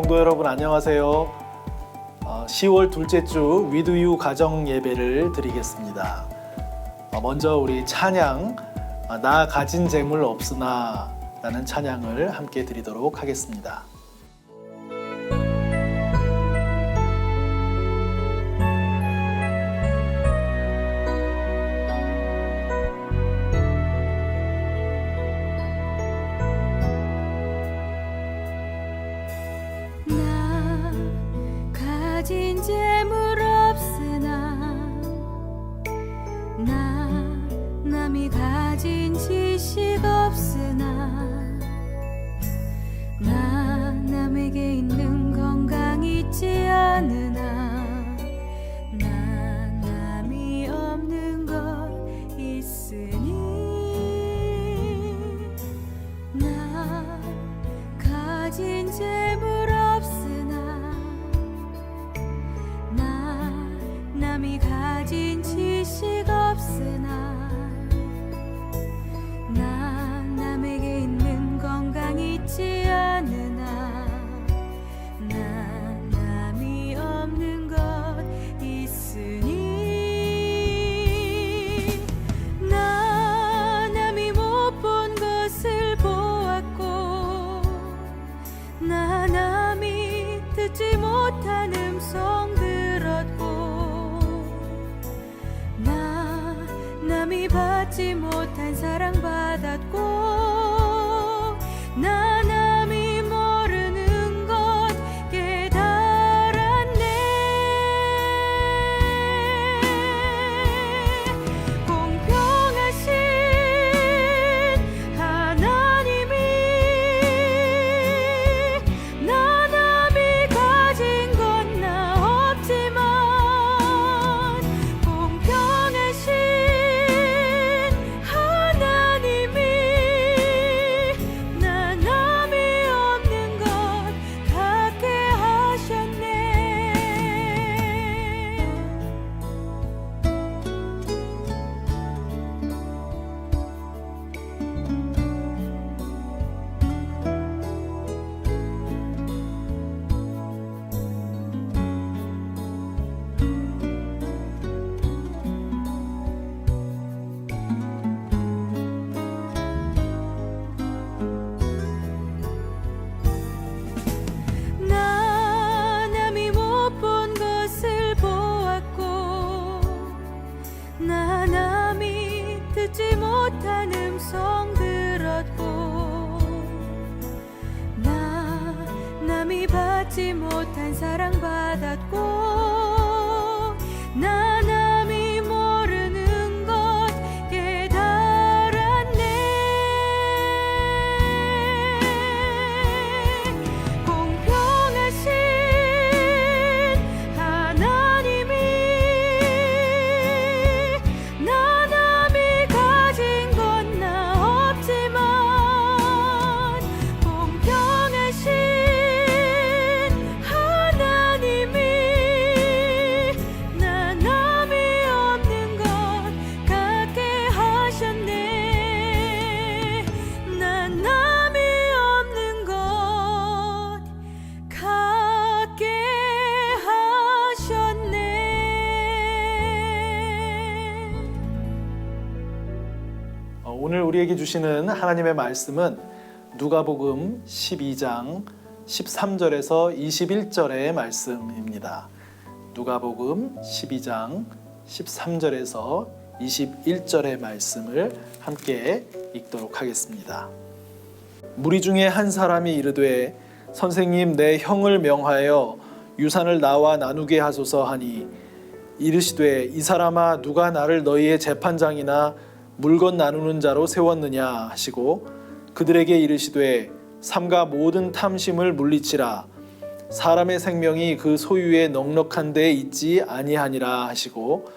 성도 여러분 안녕하세요. 10월 둘째 주 위드유 가정 예배를 드리겠습니다. 먼저 우리 찬양 나 가진 재물 없으나 라는 찬양을 함께 드리도록 하겠습니다. 가진 재물 없으나 남이 가진 지식 없으나 남에게 있는 건강 있지 않으나 남이 없는 것 있으니 가진 재물 없으나 남이 가진 지식 없으나 남에게 있는 건강 있지 않으나 남이 없는 것 있으니 남이 못 본 것을 보았고 남이 듣지 못한 음성 들었고 남이 받지 못한 사랑 받았고 남이 모르는 것 깨달았네. 공평하신 하나님이 남이 가진 건 나 없지만 공평하신 하나님이 남이 없는 것 갖게 하셨네. 남이 못 본 것을 보았고 남이 듣지 못한 음성 들었고 남이 받지 못한 사랑 받았고 남이 모르는 것 깨달았네. 공평하신 하나님이 남이 가진 건 나 없지만 공평하신 하나님이 남이 없는 것 갖게 하셨네. 남이 없는 것 갖게 하셨네. 오늘 우리에게 주시는 하나님의 말씀은 누가복음 12장 13절에서 21절의 말씀입니다. 누가복음 12장 13절에서 21절의 말씀을 함께 읽도록 하겠습니다. 무리 중에 한 사람이 이르되 선생님 내 형을 명하여 유산을 나와 나누게 하소서 하니 이르시되 이 사람아 누가 나를 너희의 재판장이나 물건 나누는 자로 세웠느냐 하시고 그들에게 이르시되 삼가 모든 탐심을 물리치라 사람의 생명이 그 소유의 넉넉한 데에 있지 아니하니라 하시고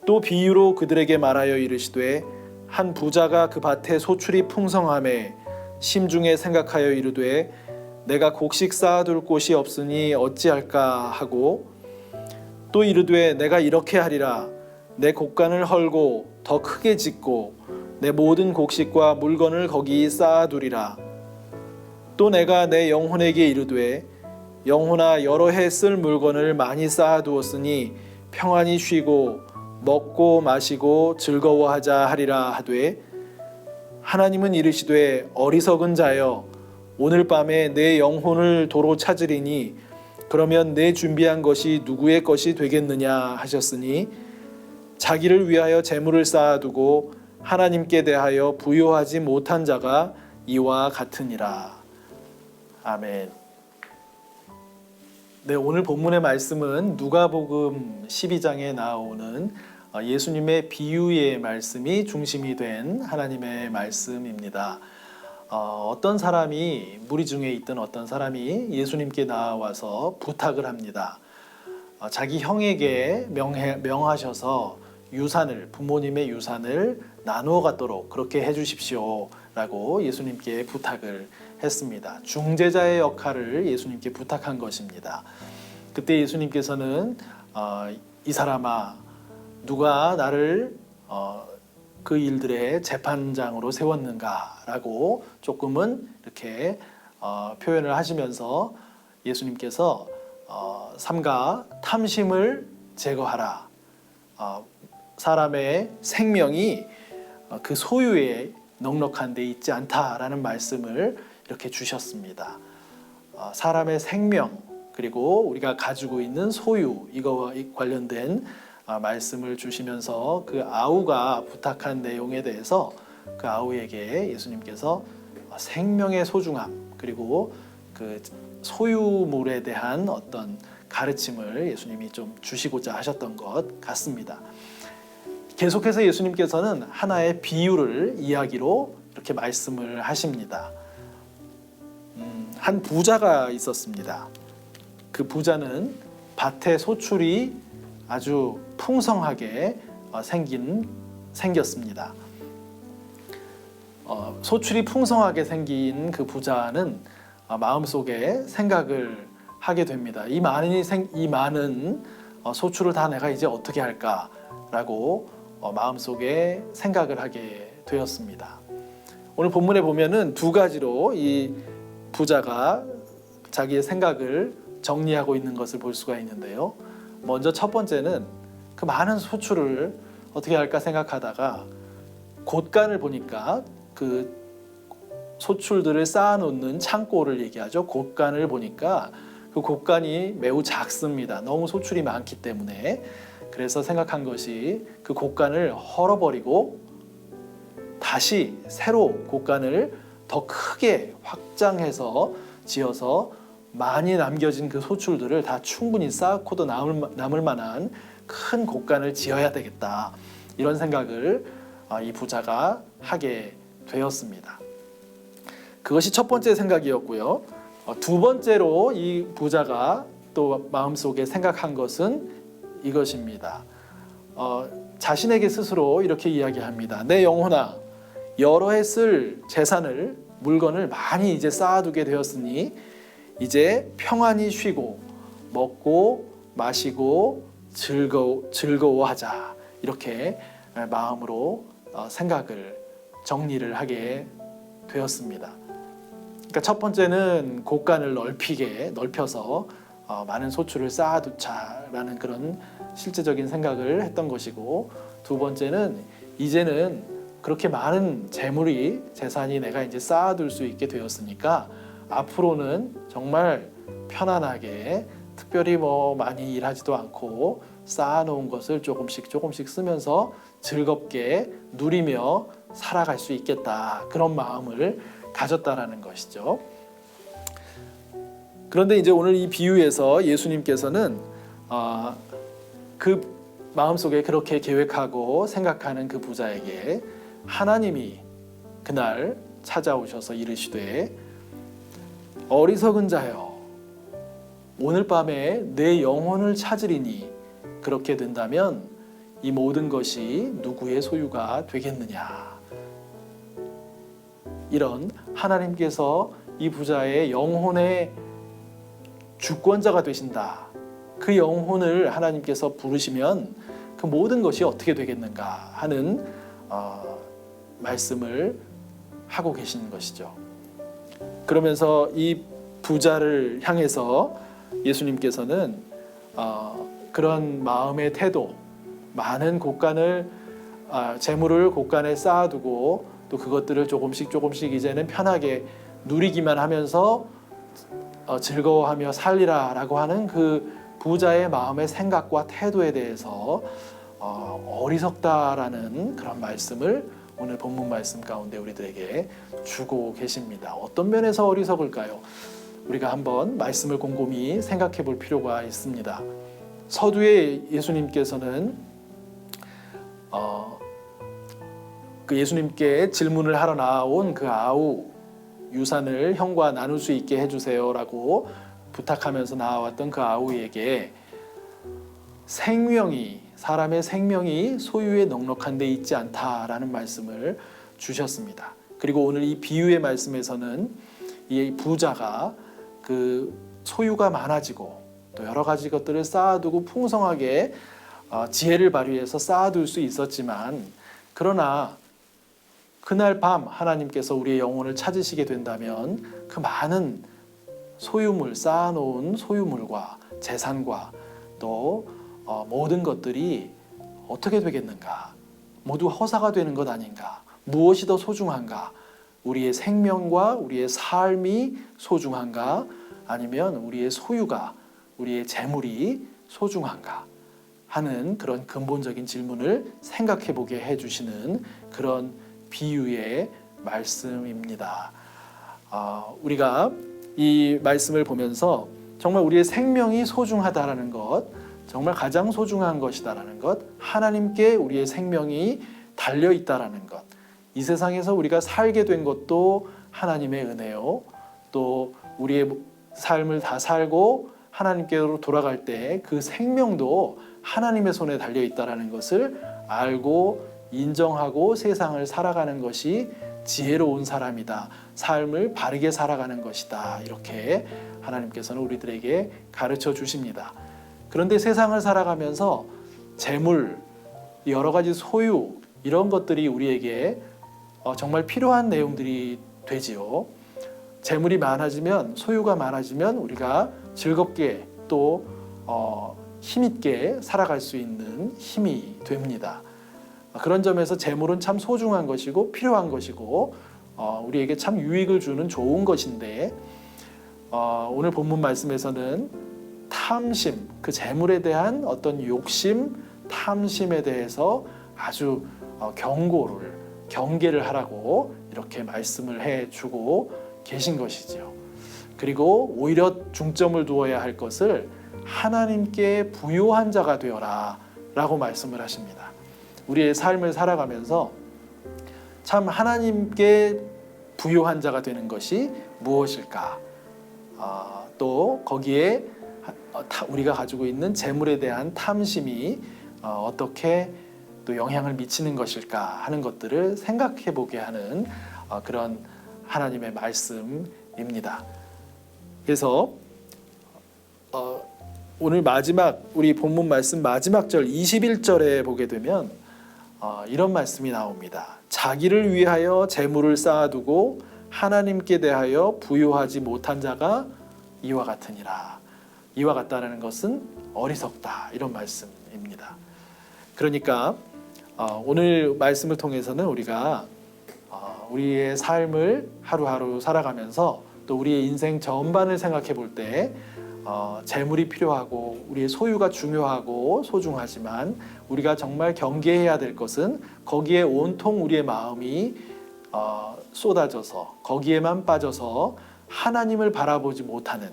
또 비유로 그들에게 말하여 이르시되 한 부자가 그 밭에 소출이 풍성하매 심중에 생각하여 이르되 내가 곡식 쌓아둘 곳이 없으니 어찌할까 하고 또 이르되 내가 이렇게 하리라 내 곡간을 헐고 더 크게 짓고 내 모든 곡식과 물건을 거기 쌓아두리라. 또 내가 내 영혼에게 이르되 영혼아 여러 해 쓸 물건을 많이 쌓아두었으니 평안히 쉬고 먹고 마시고 즐거워하자 하리라 하되 하나님은 이르시되 어리석은 자여 오늘 밤에 내 영혼을 도로 찾으리니 그러면 내 준비한 것이 누구의 것이 되겠느냐 하셨으니 자기를 위하여 재물을 쌓아두고 하나님께 대하여 부요하지 못한 자가 이와 같으니라. 아멘. 네, 오늘 본문의 말씀은 누가복음 12장에 나오는 예수님의 비유의 말씀이 중심이 된 하나님의 말씀입니다. 어떤 사람이 무리 중에 있던 어떤 사람이 예수님께 나와서 부탁을 합니다. 자기 형에게 명하셔서 유산을 부모님의 유산을 나누어 갖도록 그렇게 해주십시오라고 예수님께 부탁을 했습니다. 중재자의 역할을 예수님께 부탁한 것입니다. 그때 예수님께서는 이 사람아 누가 나를 그 일들의 재판장으로 세웠는가라고 조금은 이렇게 표현을 하시면서 예수님께서 삼가 탐심을 제거하라. 사람의 생명이 그 소유에 넉넉한 데 있지 않다라는 말씀을 이렇게 주셨습니다. 사람의 생명 그리고 우리가 가지고 있는 소유 이거와 관련된 말씀을 주시면서 그 아우가 부탁한 내용에 대해서 그 아우에게 예수님께서 생명의 소중함 그리고 그 소유물에 대한 어떤 가르침을 예수님이 좀 주시고자 하셨던 것 같습니다. 계속해서 예수님께서는 하나의 비유를 이야기로 이렇게 말씀을 하십니다. 한 부자가 있었습니다. 그 부자는 밭에 소출이 아주 풍성하게 생겼습니다. 소출이 풍성하게 생긴 그 부자는 마음속에 생각을 하게 됩니다. 이 많은 소출을 다 내가 이제 어떻게 할까라고 마음속에 생각을 하게 되었습니다. 오늘 본문에 보면은 두 가지로 이 부자가 자기의 생각을 정리하고 있는 것을 볼 수가 있는데요. 먼저 첫 번째는 그 많은 소출을 어떻게 할까 생각하다가 곳간을 보니까 그 소출들을 쌓아놓는 창고를 얘기하죠. 곳간을 보니까 그 곳간이 매우 작습니다. 너무 소출이 많기 때문에. 그래서 생각한 것이 그 곳간을 헐어버리고 다시 새로 곳간을 더 크게 확장해서 지어서 많이 남겨진 그 소출들을 다 충분히 쌓고도 남을 만한 큰 곳간을 지어야 되겠다. 이런 생각을 이 부자가 하게 되었습니다. 그것이 첫 번째 생각이었고요. 두 번째로 이 부자가 또 마음속에 생각한 것은 이것입니다. 자신에게 스스로 이렇게 이야기합니다. 내 영혼아, 여러 해 쓸 재산을 물건을 많이 이제 쌓아두게 되었으니 이제 평안히 쉬고 먹고 마시고 즐거워하자. 이렇게 마음으로 생각을 정리를 하게 되었습니다. 그러니까 첫 번째는 곳간을 넓혀서 많은 소출을 쌓아두자라는 그런 실제적인 생각을 했던 것이고, 두 번째는 이제는 그렇게 많은 재산이 내가 이제 쌓아둘 수 있게 되었으니까 앞으로는 정말 편안하게 특별히 많이 일하지도 않고 쌓아놓은 것을 조금씩 쓰면서 즐겁게 누리며 살아갈 수 있겠다, 그런 마음을 가졌다라는 것이죠. 그런데 이제 오늘 이 비유에서 예수님께서는 그 마음속에 그렇게 계획하고 생각하는 그 부자에게 하나님이 그날 찾아오셔서 이르시되 어리석은 자여 오늘 밤에 내 영혼을 찾으리니 그렇게 된다면 이 모든 것이 누구의 소유가 되겠느냐. 이런 하나님께서 이 부자의 영혼의 주권자가 되신다. 그 영혼을 하나님께서 부르시면 그 모든 것이 어떻게 되겠는가 하는 말씀을 하고 계시는 것이죠. 그러면서 이 부자를 향해서 예수님께서는 그런 마음의 태도, 많은 곳간을 재물을 곳간에 쌓아두고 또 그것들을 조금씩 이제는 편하게 누리기만 하면서 즐거워하며 살리라라고 하는 그 부자의 마음의 생각과 태도에 대해서 어리석다라는 그런 말씀을 오늘 본문 말씀 가운데 우리들에게 주고 계십니다. 어떤 면에서 어리석을까요? 우리가 한번 말씀을 곰곰이 생각해 볼 필요가 있습니다. 서두에 예수님께서는 그 예수님께 질문을 하러 나온 그 아우, 유산을 형과 나눌 수 있게 해주세요라고 부탁하면서 나왔던 그 아우에게 사람의 생명이 소유에 넉넉한 데 있지 않다라는 말씀을 주셨습니다. 그리고 오늘 이 비유의 말씀에서는 이 부자가 그 소유가 많아지고 또 여러 가지 것들을 쌓아두고 풍성하게 지혜를 발휘해서 쌓아둘 수 있었지만, 그러나 그날 밤 하나님께서 우리의 영혼을 찾으시게 된다면 그 많은 소유물, 쌓아놓은 소유물과 재산과 또 모든 것들이 어떻게 되겠는가? 모두 허사가 되는 것 아닌가? 무엇이 더 소중한가? 우리의 생명과 우리의 삶이 소중한가? 아니면 우리의 소유가, 우리의 재물이 소중한가? 하는 그런 근본적인 질문을 생각해 보게 해주시는 그런 비유의 말씀입니다. 우리가 이 말씀을 보면서 정말 우리의 생명이 소중하다라는 것, 정말 가장 소중한 것이다라는 것, 하나님께 우리의 생명이 달려 있다라는 것, 이 세상에서 우리가 살게 된 것도 하나님의 은혜요, 또 우리의 삶을 다 살고 하나님께로 돌아갈 때 그 생명도 하나님의 손에 달려 있다라는 것을 알고 인정하고 세상을 살아가는 것이 지혜로운 사람이다, 삶을 바르게 살아가는 것이다, 이렇게 하나님께서는 우리들에게 가르쳐 주십니다. 그런데 세상을 살아가면서 재물, 여러 가지 소유, 이런 것들이 우리에게 정말 필요한 내용들이 되지요. 재물이 많아지면, 소유가 많아지면 우리가 즐겁게 또 힘있게 살아갈 수 있는 힘이 됩니다. 그런 점에서 재물은 참 소중한 것이고 필요한 것이고 우리에게 참 유익을 주는 좋은 것인데, 오늘 본문 말씀에서는 탐심, 그 재물에 대한 어떤 욕심, 탐심에 대해서 아주 경계를 하라고 이렇게 말씀을 해주고 계신 것이지요. 그리고 오히려 중점을 두어야 할 것을 하나님께 부요한 자가 되어라 라고 말씀을 하십니다. 우리의 삶을 살아가면서 참 하나님께 부요한 자가 되는 것이 무엇일까? 또 거기에 우리가 가지고 있는 재물에 대한 탐심이 어떻게 또 영향을 미치는 것일까 하는 것들을 생각해 보게 하는 그런 하나님의 말씀입니다. 그래서 오늘 마지막 우리 본문 말씀 마지막 절 21절에 보게 되면 이런 말씀이 나옵니다. 자기를 위하여 재물을 쌓아두고 하나님께 대하여 부요하지 못한 자가 이와 같으니라. 이와 같다는 것은 어리석다, 이런 말씀입니다. 그러니까 오늘 말씀을 통해서는 우리가 우리의 삶을 하루하루 살아가면서 또 우리의 인생 전반을 생각해 볼 때 재물이 필요하고 우리의 소유가 중요하고 소중하지만 우리가 정말 경계해야 될 것은 거기에 온통 우리의 마음이 쏟아져서 거기에만 빠져서 하나님을 바라보지 못하는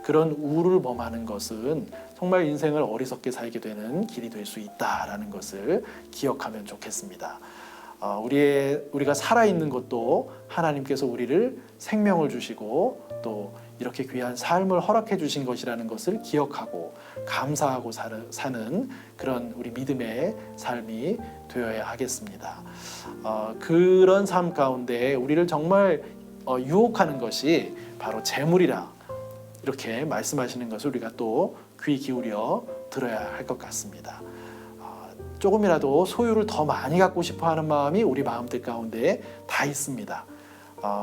그런 우를 범하는 것은 정말 인생을 어리석게 살게 되는 길이 될 수 있다라는 것을 기억하면 좋겠습니다. 우리가 살아있는 것도 하나님께서 우리를 생명을 주시고 또 이렇게 귀한 삶을 허락해 주신 것이라는 것을 기억하고 감사하고 사는 그런 우리 믿음의 삶이 되어야 하겠습니다. 그런 삶 가운데 우리를 정말 유혹하는 것이 바로 재물이라 이렇게 말씀하시는 것을 우리가 또 귀 기울여 들어야 할 것 같습니다. 조금이라도 소유를 더 많이 갖고 싶어 하는 마음이 우리 마음들 가운데 다 있습니다.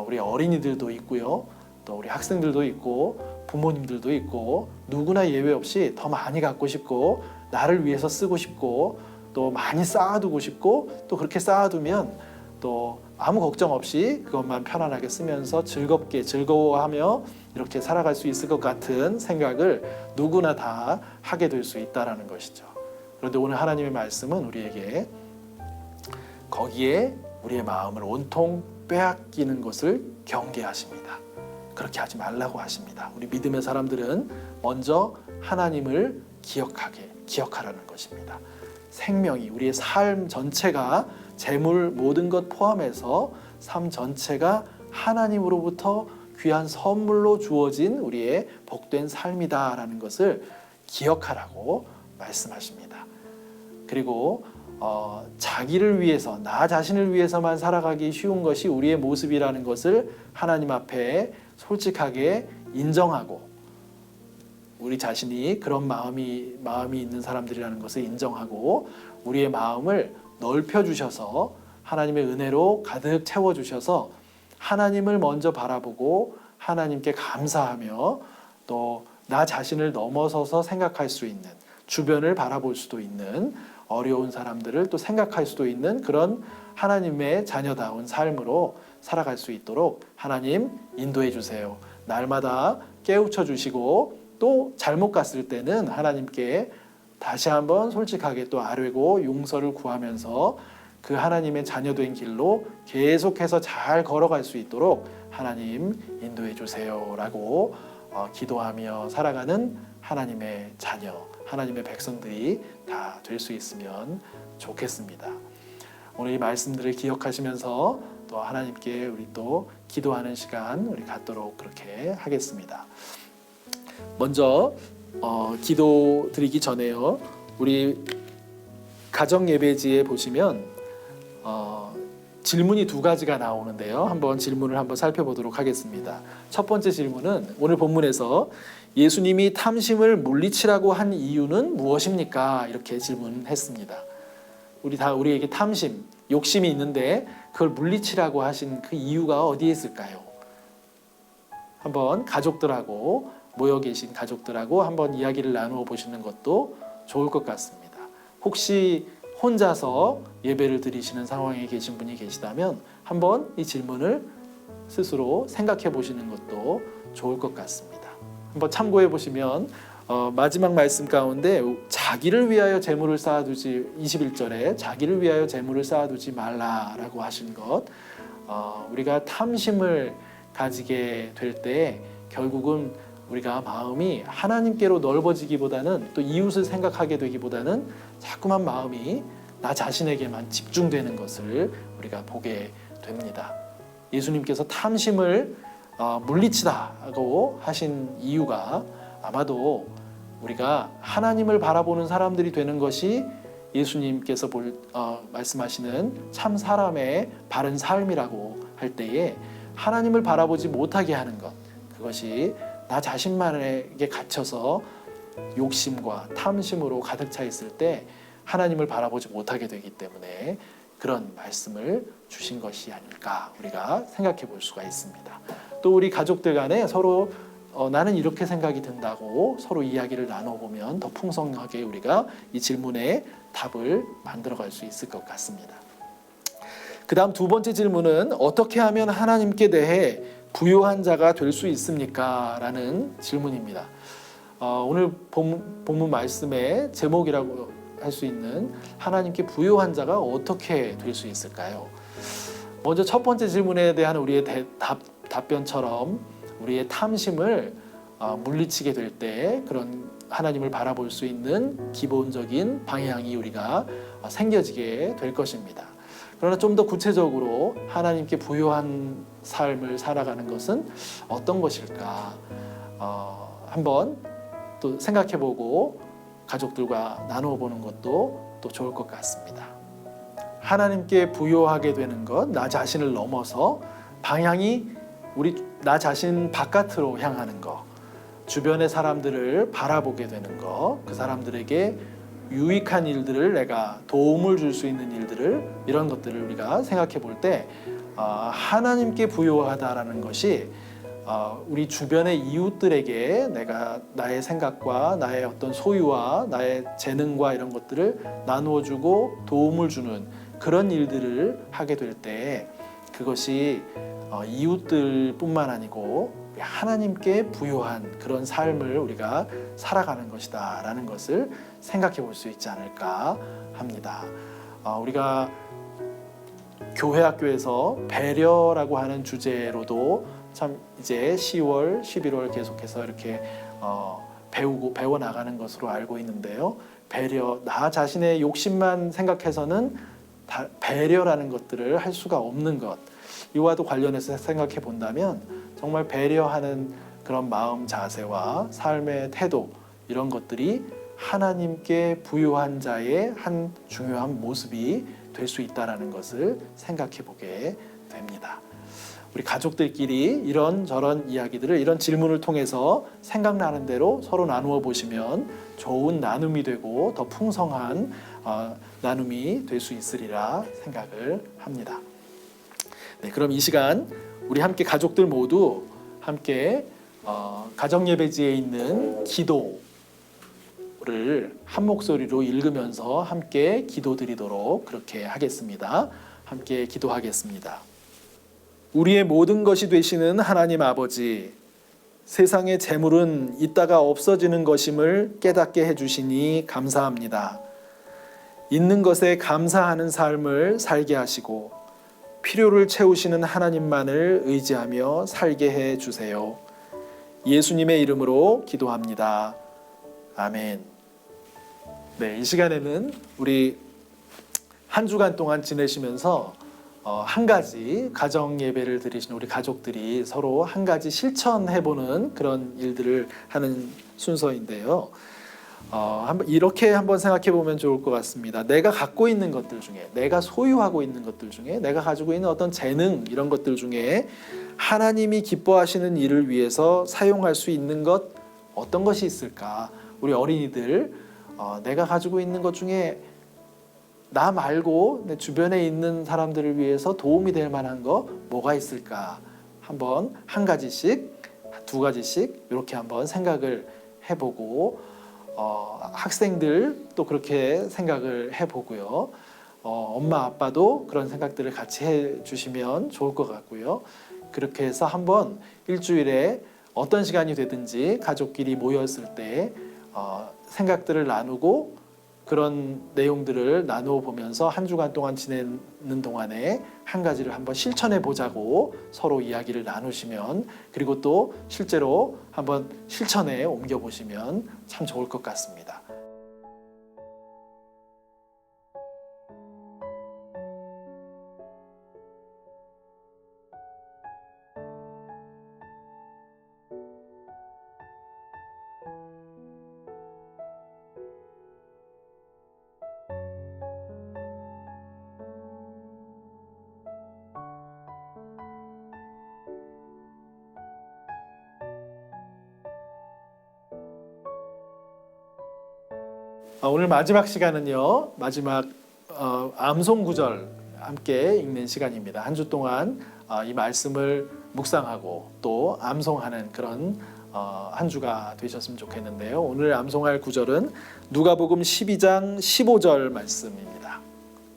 우리 어린이들도 있고요. 또 우리 학생들도 있고 부모님들도 있고 누구나 예외 없이 더 많이 갖고 싶고 나를 위해서 쓰고 싶고 또 많이 쌓아두고 싶고 또 그렇게 쌓아두면 또 아무 걱정 없이 그것만 편안하게 쓰면서 즐겁게 즐거워하며 이렇게 살아갈 수 있을 것 같은 생각을 누구나 다 하게 될 수 있다라는 것이죠. 그런데 오늘 하나님의 말씀은 우리에게 거기에 우리의 마음을 온통 빼앗기는 것을 경계하십니다. 그렇게 하지 말라고 하십니다. 우리 믿음의 사람들은 먼저 하나님을 기억하라는 것입니다. 생명이 우리의 삶 전체가 재물 모든 것 포함해서 삶 전체가 하나님으로부터 귀한 선물로 주어진 우리의 복된 삶이다라는 것을 기억하라고 말씀하십니다. 그리고 자기를 위해서 나 자신을 위해서만 살아가기 쉬운 것이 우리의 모습이라는 것을 하나님 앞에 솔직하게 인정하고 우리 자신이 그런 마음이 있는 사람들이라는 것을 인정하고 우리의 마음을 넓혀주셔서 하나님의 은혜로 가득 채워주셔서 하나님을 먼저 바라보고 하나님께 감사하며 또 나 자신을 넘어서서 생각할 수 있는 주변을 바라볼 수도 있는 어려운 사람들을 또 생각할 수도 있는 그런 하나님의 자녀다운 삶으로 살아갈 수 있도록 하나님 인도해 주세요. 날마다 깨우쳐 주시고 또 잘못 갔을 때는 하나님께 다시 한번 솔직하게 또 아뢰고 용서를 구하면서 그 하나님의 자녀된 길로 계속해서 잘 걸어갈 수 있도록 하나님 인도해 주세요라고 기도하며 살아가는 하나님의 자녀, 하나님의 백성들이 다 될 수 있으면 좋겠습니다. 오늘 이 말씀들을 기억하시면서 또 하나님께 우리 또 기도하는 시간 우리 갖도록 그렇게 하겠습니다. 먼저 기도 드리기 전에요. 우리 가정 예배지에 보시면 질문이 두 가지가 나오는데요. 한번 질문을 한번 살펴보도록 하겠습니다. 첫 번째 질문은 오늘 본문에서 예수님이 탐심을 물리치라고 한 이유는 무엇입니까? 이렇게 질문했습니다. 우리에게 탐심, 욕심이 있는데 그걸 물리치라고 하신 그 이유가 어디에 있을까요? 한번 가족들하고 모여 계신 가족들하고 한번 이야기를 나누어 보시는 것도 좋을 것 같습니다. 혹시 혼자서 예배를 드리시는 상황에 계신 분이 계시다면 한번 이 질문을 스스로 생각해 보시는 것도 좋을 것 같습니다. 한번 참고해 보시면 마지막 말씀 가운데 자기를 위하여 재물을 쌓아두지 21절에 자기를 위하여 재물을 쌓아두지 말라라고 하신 것 우리가 탐심을 가지게 될 때 결국은 우리가 마음이 하나님께로 넓어지기보다는 또 이웃을 생각하게 되기보다는 자꾸만 마음이 나 자신에게만 집중되는 것을 우리가 보게 됩니다. 예수님께서 탐심을 물리치라고 하신 이유가 아마도 우리가 하나님을 바라보는 사람들이 되는 것이 예수님께서 말씀하시는 참 사람의 바른 삶이라고 할 때에 하나님을 바라보지 못하게 하는 것 그것이 나 자신만에게 갇혀서 욕심과 탐심으로 가득 차 있을 때 하나님을 바라보지 못하게 되기 때문에 그런 말씀을 주신 것이 아닐까 우리가 생각해 볼 수가 있습니다. 또 우리 가족들 간에 서로 나는 이렇게 생각이 든다고 서로 이야기를 나눠보면 더 풍성하게 우리가 이 질문에 답을 만들어갈 수 있을 것 같습니다. 그 다음 두 번째 질문은 어떻게 하면 하나님께 대해 부요한 자가 될 수 있습니까? 라는 질문입니다. 오늘 본문 말씀의 제목이라고 할 수 있는 하나님께 부요한 자가 어떻게 될 수 있을까요? 먼저 첫 번째 질문에 대한 우리의 답변처럼 우리의 탐심을 물리치게 될 때 그런 하나님을 바라볼 수 있는 기본적인 방향이 우리가 생겨지게 될 것입니다. 그러나 좀 더 구체적으로 하나님께 부요한 삶을 살아가는 것은 어떤 것일까? 한번 또 생각해보고 가족들과 나누어 보는 것도 또 좋을 것 같습니다. 하나님께 부요하게 되는 것, 나 자신을 넘어서 방향이 나 자신 바깥으로 향하는 것, 주변의 사람들을 바라보게 되는 것, 그 사람들에게 유익한 일들을 내가 도움을 줄 수 있는 일들을 이런 것들을 우리가 생각해 볼 때 하나님께 부요하다라는 것이 우리 주변의 이웃들에게 내가 나의 생각과 나의 어떤 소유와 나의 재능과 이런 것들을 나누어 주고 도움을 주는 그런 일들을 하게 될 때 그것이 이웃들뿐만 아니고 하나님께 부요한 그런 삶을 우리가 살아가는 것이다 라는 것을 생각해 볼 수 있지 않을까 합니다. 우리가 교회 학교에서 배려라고 하는 주제로도 참 이제 10월, 11월 계속해서 이렇게 배워 나가는 것으로 알고 있는데요. 배려, 나 자신의 욕심만 생각해서는 배려라는 것들을 할 수가 없는 것. 이와도 관련해서 생각해 본다면 정말 배려하는 그런 마음 자세와 삶의 태도 이런 것들이 하나님께 부요한 자의 한 중요한 모습이 될 수 있다는 것을 생각해 보게 됩니다. 우리 가족들끼리 이런저런 이야기들을 이런 질문을 통해서 생각나는 대로 서로 나누어 보시면 좋은 나눔이 되고 더 풍성한 나눔이 될 수 있으리라 생각을 합니다. 네, 그럼 이 시간 우리 함께 가족들 모두 함께 가정예배지에 있는 기도를 한 목소리로 읽으면서 함께 기도드리도록 그렇게 하겠습니다. 함께 기도하겠습니다. 우리의 모든 것이 되시는 하나님 아버지, 세상의 재물은 있다가 없어지는 것임을 깨닫게 해주시니 감사합니다. 있는 것에 감사하는 삶을 살게 하시고 필요를 채우시는 하나님만을 의지하며 살게 해주세요. 예수님의 이름으로 기도합니다. 아멘. 네, 이 시간에는 우리 한 주간 동안 지내시면서 한 가지 가정 예배를 드리시는 우리 가족들이 서로 한 가지 실천해보는 그런 일들을 하는 순서인데요. 이렇게 한번 생각해 보면 좋을 것 같습니다. 내가 갖고 있는 것들 중에, 내가 소유하고 있는 것들 중에, 내가 가지고 있는 어떤 재능 이런 것들 중에 하나님이 기뻐하시는 일을 위해서 사용할 수 있는 것 어떤 것이 있을까? 우리 어린이들 내가 가지고 있는 것 중에 나 말고 내 주변에 있는 사람들을 위해서 도움이 될 만한 거 뭐가 있을까? 한번 한 가지씩, 두 가지씩 이렇게 한번 생각을 해보고 학생들 또 그렇게 생각을 해보고요. 엄마 아빠도 그런 생각들을 같이 해주시면 좋을 것 같고요. 그렇게 해서 한번 일주일에 어떤 시간이 되든지 가족끼리 모였을 때 생각들을 나누고 그런 내용들을 나누어 보면서 한 주간 동안 지내는 동안에 한 가지를 한번 실천해 보자고 서로 이야기를 나누시면, 그리고 또 실제로 한번 실천에 옮겨 보시면 참 좋을 것 같습니다. 오늘 마지막 시간은요, 마지막 암송 구절 함께 읽는 시간입니다. 한 주 동안 이 말씀을 묵상하고 또 암송하는 그런 한 주가 되셨으면 좋겠는데요. 오늘 암송할 구절은 누가복음 12장 15절 말씀입니다.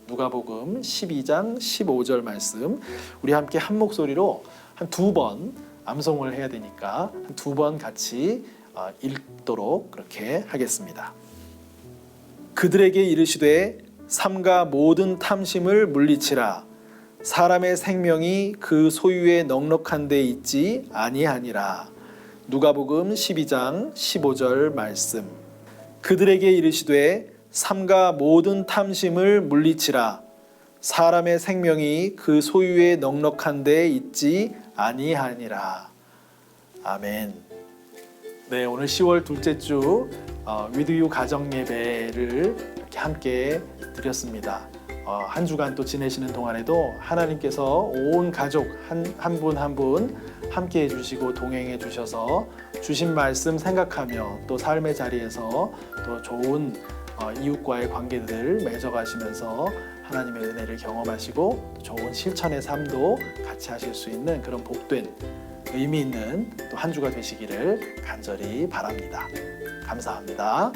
누가복음 12장 15절 말씀, 우리 함께 한 목소리로 한 두 번 암송을 해야 되니까 한 두 번 같이 읽도록 그렇게 하겠습니다. 그들에게 이르시되 삼가 모든 탐심을 물리치라. 사람의 생명이 그 소유에 넉넉한 데 있지 아니하니라. 누가복음 12장 15절 말씀. 그들에게 이르시되 삼가 모든 탐심을 물리치라. 사람의 생명이 그 소유에 넉넉한 데 있지 아니하니라. 아멘. 네, 오늘 10월 둘째 주 위드유 가정 예배를 이렇게 함께 드렸습니다. 한 주간 또 지내시는 동안에도 하나님께서 온 가족 한 분 한 분 함께 해주시고 동행해 주셔서 주신 말씀 생각하며 또 삶의 자리에서 또 좋은 이웃과의 관계들을 맺어가시면서 하나님의 은혜를 경험하시고 좋은 실천의 삶도 같이 하실 수 있는 그런 복된 의미 있는 또 한 주가 되시기를 간절히 바랍니다. 감사합니다.